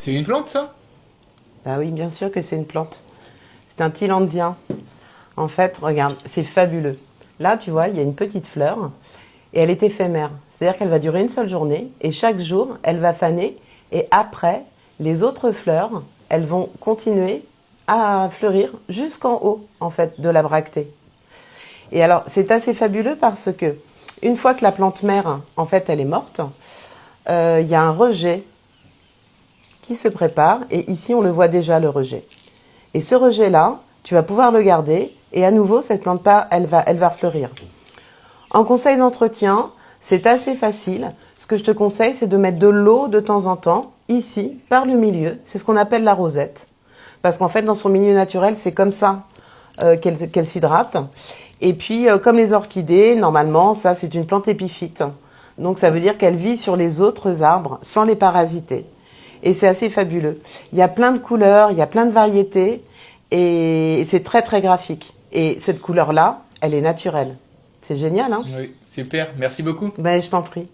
C'est une plante, ça? Bah oui, bien sûr que c'est une plante. C'est un tillandien. En fait, regarde, c'est fabuleux. Là, tu vois, il y a une petite fleur et elle est éphémère. C'est-à-dire qu'elle va durer une seule journée et chaque jour, elle va faner et après, les autres fleurs, elles vont continuer à fleurir jusqu'en haut, en fait, de la bractée. Et alors, c'est assez fabuleux parce que une fois que la plante mère, en fait, elle est morte, il y a un rejet qui se prépare et ici, on le voit déjà, le rejet. Et ce rejet-là, tu vas pouvoir le garder et à nouveau, cette plante elle va fleurir. En conseil d'entretien, c'est assez facile. Ce que je te conseille, c'est de mettre de l'eau de temps en temps, ici, par le milieu. C'est ce qu'on appelle la rosette. Parce qu'en fait, dans son milieu naturel, c'est comme ça qu'elle s'hydrate. Et puis, comme les orchidées, normalement, ça, c'est une plante épiphyte. Donc, ça veut dire qu'elle vit sur les autres arbres sans les parasiter. Et c'est assez fabuleux. Il y a plein de couleurs, il y a plein de variétés. Et c'est très, très graphique. Et cette couleur-là, elle est naturelle. C'est génial, hein? Oui, super. Merci beaucoup. Ben, je t'en prie.